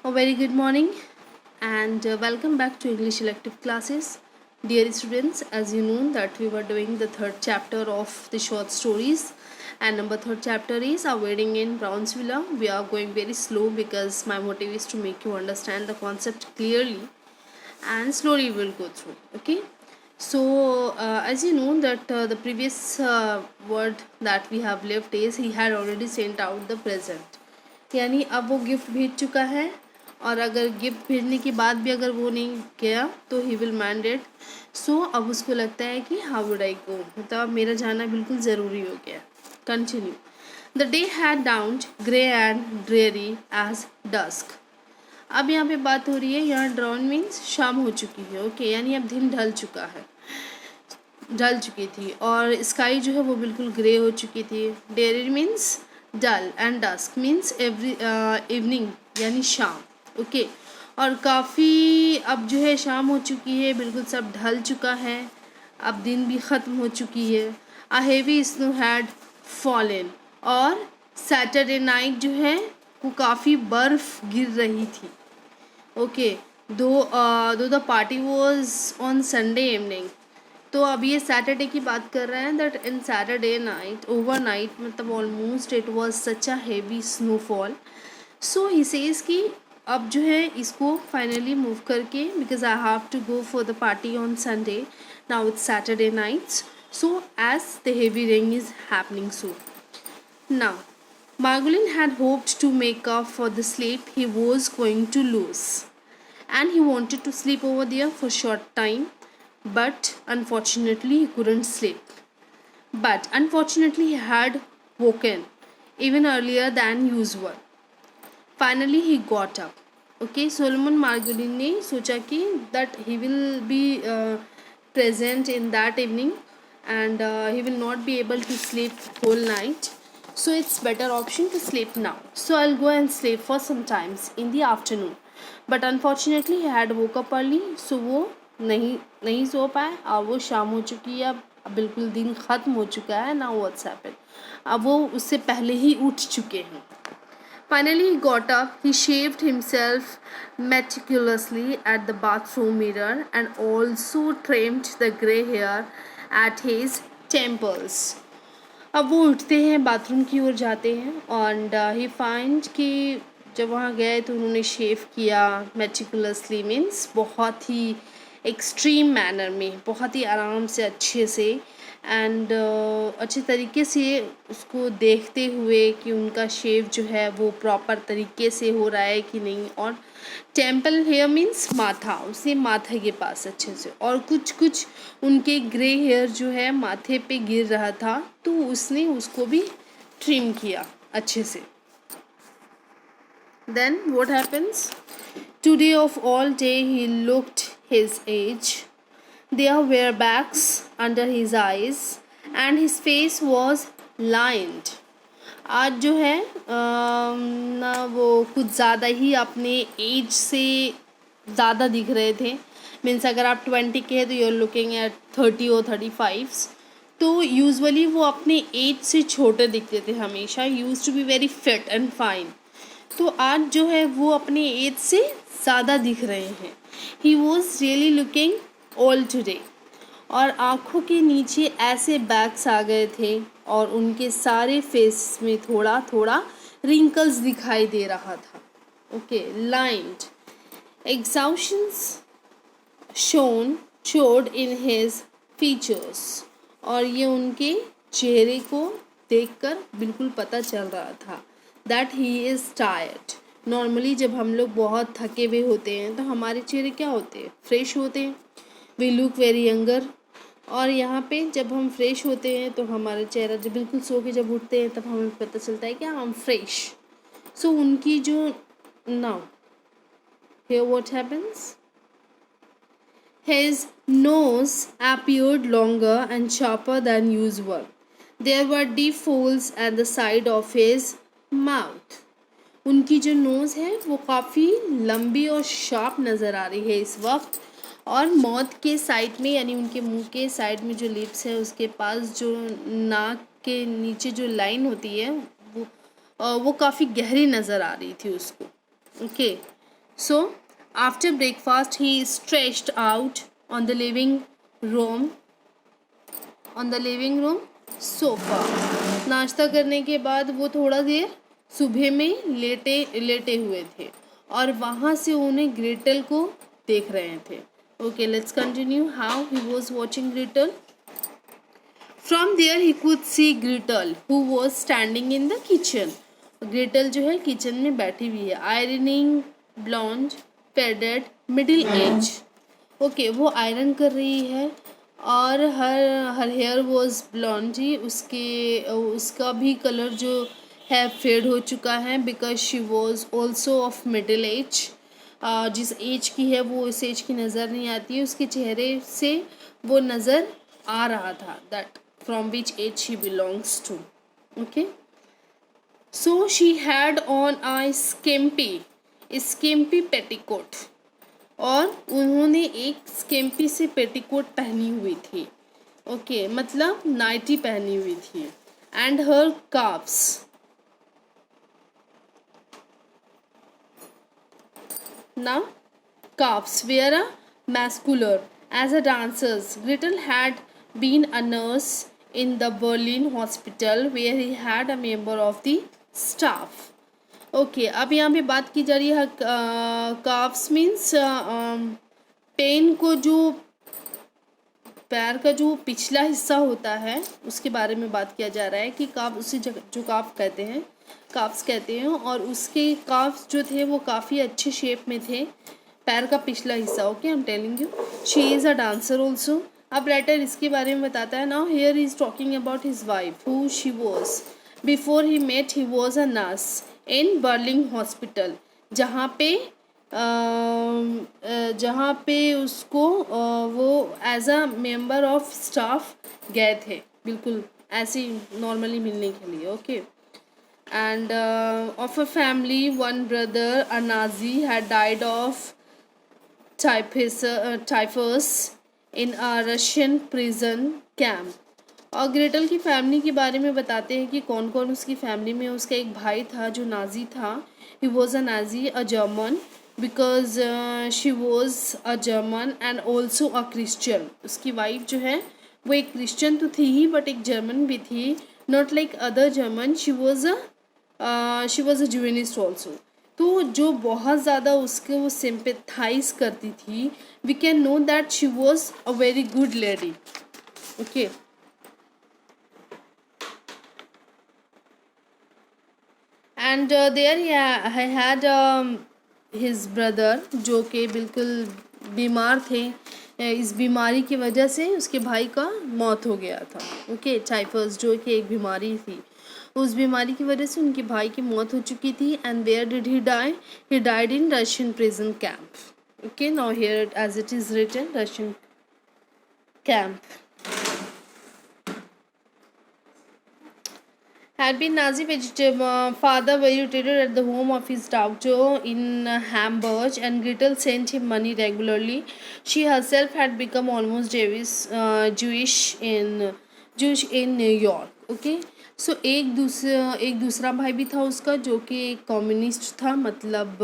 A very good morning and welcome back to English elective classes. Dear students, as you know that we were doing the third chapter of the short stories and number third chapter is A Wedding in Brownsville. We are going very slow because my motive is to make you understand the concept clearly and slowly we will go through. Okay. So as you know that the previous word that we have left is he had already sent out the present. यानी अब वो gift भेज चुका है और अगर gift भेजने के बाद भी अगर वो नहीं गया तो ही विल मैंडेट. सो अब उसको लगता है कि हाउ वुड आई गो, मतलब अब मेरा जाना बिल्कुल ज़रूरी हो गया. Continue. The day had dawned grey and dreary as dusk. अब यहाँ पे बात हो रही है, यहाँ ड्राउन मीन्स शाम हो चुकी है. ओके यानी अब दिन ढल चुकी थी और स्काई जो है वो बिल्कुल ग्रे हो चुकी थी. Dreary means dull and dusk means every evening यानी शाम. ओके और काफ़ी अब जो है शाम हो चुकी है, बिल्कुल सब ढल चुका है, अब दिन भी ख़त्म हो चुकी है. A heavy snow had fallen और सैटरडे नाइट जो है वो काफ़ी बर्फ़ गिर रही थी. Okay though the party was on Sunday evening. तो अब ये सैटरडे की बात कर रहे हैं that in Saturday night overnight मतलब almost it was such a heavy snowfall. So he says कि अब जो है इसको फाइनली मूव करके because I have to go for the party on Sunday. Now it's Saturday nights so as the heavy rain is happening so. Now Margolin had hoped to make up for the sleep he was going to lose, and he wanted to sleep over there for a short time, but unfortunately he couldn't sleep. But unfortunately he had woken even earlier than usual. Finally he got up. Okay, Solomon Margolin ने सोचा कि that he will be present in that evening and he will not be able to sleep whole night. So it's better option to sleep now. So I'll go and sleep for some times in the afternoon. But unfortunately he had woke up early, so वो नहीं सो पाए और वो शाम हो चुकी है, अब बिल्कुल दिन ख़त्म हो चुका है. Now what's happened? अब वो उससे पहले ही उठ चुके हैं. Finally he got up, he shaved himself meticulously at the bathroom mirror and also trimmed the grey hair at his temples. अब वो उठते हैं, बाथरूम की ओर जाते हैं और ही फाइंड कि जब वहाँ गए तो उन्होंने शेव किया. मेटिकुलसली मीन्स बहुत ही एक्सट्रीम मैनर में, बहुत ही आराम से, अच्छे से एंड अच्छे तरीके से उसको देखते हुए कि उनका शेव जो है वो प्रॉपर तरीके से हो रहा है कि नहीं. और टेम्पल हेयर मीन्स माथा, उसे माथे के पास अच्छे से, और कुछ उनके ग्रे हेयर जो है माथे पे गिर रहा था तो उसने उसको भी ट्रिम किया अच्छे से. Then what happens? Today of all day he looked his age. There were bags under his eyes and his face was lined. आज जो है ना वो कुछ ज़्यादा ही अपने एज से ज़्यादा दिख रहे थे. मीन्स अगर आप 20 के हैं तो यू आर लुकिंग एट 30 और 35. तो यूजुअली वो अपने एज से छोटे दिखते थे हमेशा. Used to be very fit and fine. तो आज जो है वो अपने एज से ज़्यादा दिख रहे हैं. He was really looking all today. और आँखों के नीचे ऐसे बैग्स आ गए थे और उनके सारे फेस में थोड़ा थोड़ा रिंकल्स दिखाई दे रहा था. Okay lined exhaustions showed in his features. और ये उनके चेहरे को देखकर बिल्कुल पता चल रहा था that he is tired. Normally जब हम लोग बहुत थके हुए होते हैं तो हमारे चेहरे क्या होते हैं? फ्रेश होते हैं. We look very younger. और यहाँ पे जब हम फ्रेश होते हैं तो हमारा चेहरा जब बिल्कुल सो के जब उठते हैं तब हमें पता चलता है कि हम फ्रेश. सो उनकी जो now here what happens? His nose appeared longer and sharper than usual. There were deep folds at the side of his mouth. उनकी जो नोज़ है वो काफ़ी लंबी और शार्प नज़र आ रही है इस वक्त. और मौत के साइड में यानी उनके मुंह के साइड में जो लिप्स है उसके पास जो नाक के नीचे जो लाइन होती है वो काफ़ी गहरी नज़र आ रही थी उसको. Okay So after breakfast he stretched out on the room living room sofa. नाश्ता करने के बाद वो थोड़ा देर सुबह में लेटे हुए थे और वहाँ से उन्हें ग्रेटल को देख रहे थे. Okay, let's continue how he was watching Gretel. From there he could see Gretel who was standing in the kitchen. Gretel जो है किचन में बैठी हुई है. Ironing, blonde, faded, middle age. Okay, वो आयरन कर रही है और हर हेयर वॉज ब्लॉन्डी. उसका भी कलर जो है फेड हो चुका है because she was also of middle age. जिस एज की है वो इस एज की नज़र नहीं आती है, उसके चेहरे से वो नज़र आ रहा था that from which age she belongs to. Okay, so she had on a scampy petticoat. और उन्होंने एक स्केम्पी से पेटीकोट पहनी हुई थी. ओके, मतलब नाइटी पहनी हुई थी. And her carbs. Now calves were muscular as a dancers. Gretel had been a nurse in the Berlin hospital where he had a member of the staff. Okay, अब यहाँ पे बात की जा रही है calves means पेन को जो पैर का जो पिछला हिस्सा होता है उसके बारे में बात किया जा रहा है कि काफ उसी जो काफ कहते हैं और उसके काफ जो थे वो काफ़ी अच्छे शेप में थे, पैर का पिछला हिस्सा. Okay, I am telling you she is a dancer also. अब राइटर इसके बारे में बताता है. Now here is talking about his wife who she was before he met. He was a nurse in Berlin hospital, जहाँ पे उसको वो as a member of staff गए थे, बिल्कुल ऐसे ही नॉर्मली मिलने के लिए. Okay, and of a family, one brother, a Nazi, had died of typhus in a Russian prison camp. और ग्रेटल की फैमिली के बारे में बताते हैं कि कौन कौन उसकी फैमिली में. उसका एक भाई था जो नाजी था. ही was a Nazi, a German because she was a German and also a Christian. उसकी वाइफ जो है वो एक क्रिश्चियन तो थी ही बट एक जर्मन भी थी. Not like other German, she was a Zionist also. तो जो बहुत ज़्यादा उसके वो सिंपैथाइज करती थी. We can know that she was a very good lady. Okay, and there I had his brother जो कि बिल्कुल बीमार थे. इस बीमारी की वजह से उसके भाई का मौत हो गया था. ओके, टाइफस जो कि एक बीमारी थी, उस बीमारी की वजह से उनके भाई की मौत हो चुकी थी. And where did he die? He died in Russian prison camp. Okay, now here as it is written Russian camp. Had been Nazi father vegetated at the home of his doctor in Hamburg, and Gretel sent him money regularly. She herself had become almost Jewish in New York. Okay, so एक दूसरा भाई भी था उसका जो कि एक communist था, मतलब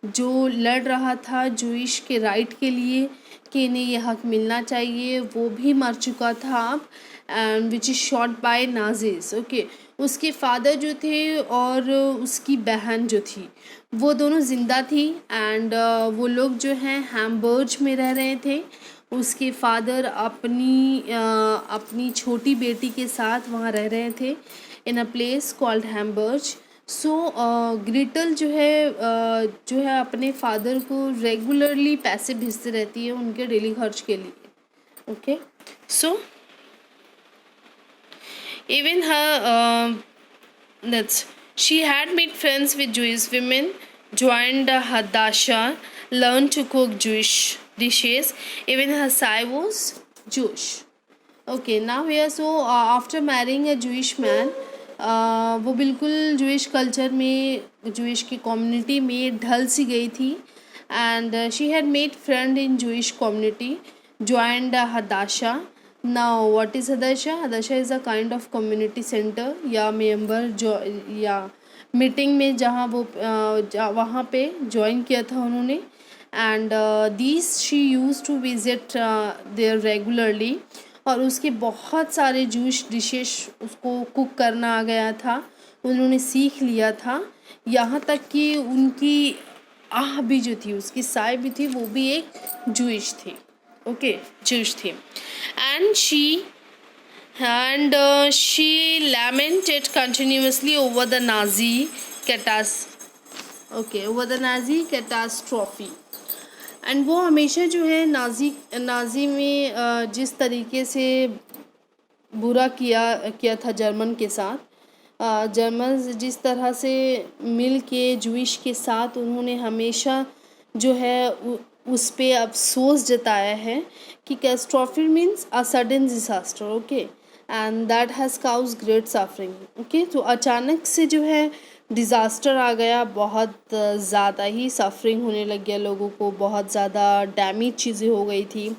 जो लड़ रहा था जूइश के राइट के लिए कि इन्हें यह हक मिलना चाहिए. वो भी मर चुका था and which is shot bye Nazis. Okay, उसके फादर जो थे और उसकी बहन जो थी वो दोनों ज़िंदा थी. एंड वो लोग जो हैं हैम्बर्ग में रह रहे थे. उसके फादर अपनी छोटी बेटी के साथ वहाँ रह रहे थे in a place called Hamburg. So Gretel जो है अपने फादर को रेगुलरली पैसे भेजते रहती है उनके डेली खर्च के लिए. Okay, so even her that's she had made friends with Jewish women, joined Hadassah, learned to cook Jewish dishes. Even her side was Jewish. Okay, now here so after marrying a Jewish man, वो बिल्कुल Jewish culture में Jewish की community में ढल सी गई थी. And she had made friend in Jewish community, joined Hadassah. Now what is Hadassah? Hadassah is a kind of community center या member जो या मीटिंग में जहाँ वो वहाँ पे ज्वाइन किया था उन्होंने। And these she used to visit there regularly, और उसके बहुत सारे जूश डिशेस उसको कुक करना आ गया था, उन्होंने सीख लिया था। यहाँ तक कि उनकी आह भी जो थी, उसकी साय भी थी, वो भी एक जूइश थी। ओके, जूश थी। And she lamented continuously over the Nazi catastrophe। And वो हमेशा जो है नाजी में जिस तरीके से बुरा किया था जर्मन के साथ, जर्मन जिस तरह से मिल के जूइश के साथ उन्होंने हमेशा जो है उस पे अफसोस जताया है कि catastrophe means a sudden disaster. Okay, and that has cause great suffering. Okay, तो अचानक से जो है डिज़ास्टर आ गया, बहुत ज़्यादा ही सफरिंग होने लग गया लोगों को, बहुत ज़्यादा डैमेज चीज़ें हो गई थी।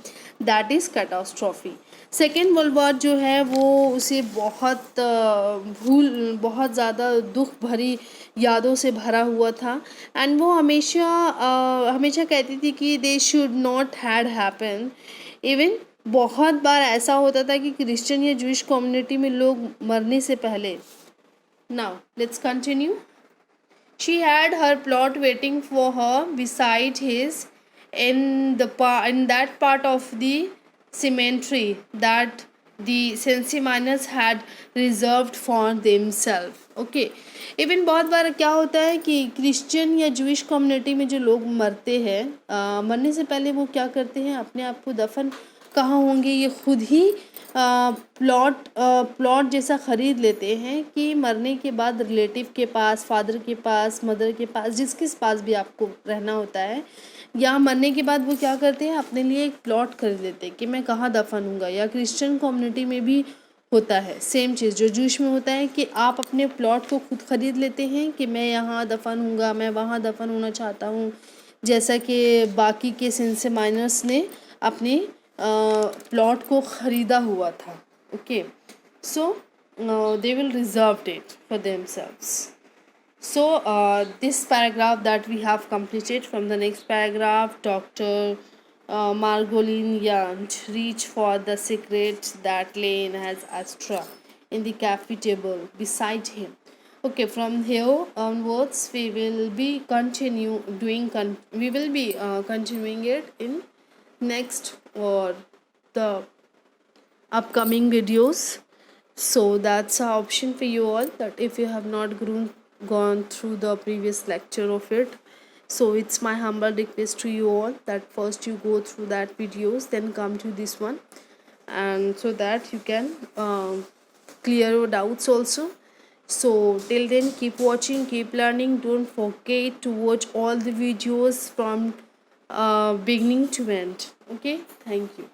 That is catastrophe. Second world war जो है वो उसे बहुत ज़्यादा दुख भरी यादों से भरा हुआ था। एंड वो हमेशा कहती थी कि they should not had happen. Even बहुत बार ऐसा होता था कि क्रिश्चियन या जूइश कम्युनिटी में लोग मरने से पहले, now let's continue, she had her plot waiting for her beside his in that part of the cemetery that the Sensi miners had reserved for themselves। Okay, even बहुत बार क्या होता है कि क्रिश्चियन या जूइश कम्युनिटी में जो लोग मरते हैं, मरने से पहले वो क्या करते हैं, अपने आप को दफन कहाँ होंगे ये खुद ही प्लॉट जैसा ख़रीद लेते हैं कि मरने के बाद रिलेटिव के पास, फादर के पास, मदर के पास, जिसके पास भी आपको रहना होता है, या मरने के बाद वो क्या करते हैं, अपने लिए एक प्लॉट खरीद लेते हैं कि मैं कहाँ दफन हूँगा। या क्रिश्चियन कम्युनिटी में भी होता है सेम चीज़ जो जूश में होता है कि आप अपने प्लॉट को खुद ख़रीद लेते हैं कि मैं यहाँ दफन हूँगा, मैं वहाँ दफन होना चाहता हूँ, जैसा कि बाकी के सेंसे माइनर्स ने अपने प्लॉट को ख़रीदा हुआ था। Okay, so they will reserve it for themselves। So this paragraph that we have completed, from the next paragraph, Dr. Margolin Yant reached for the cigarette that lay in his ashtray in the cafe table beside him। Okay, from here onwards we will be continuing it in next or the upcoming videos। So that's an option for you all, that if you have not gone through the previous lecture of it, so it's my humble request to you all that first you go through that videos, then come to this one, and so that you can clear your doubts also। So till then, keep watching, keep learning, don't forget to watch all the videos from beginning to end। Okay, thank you।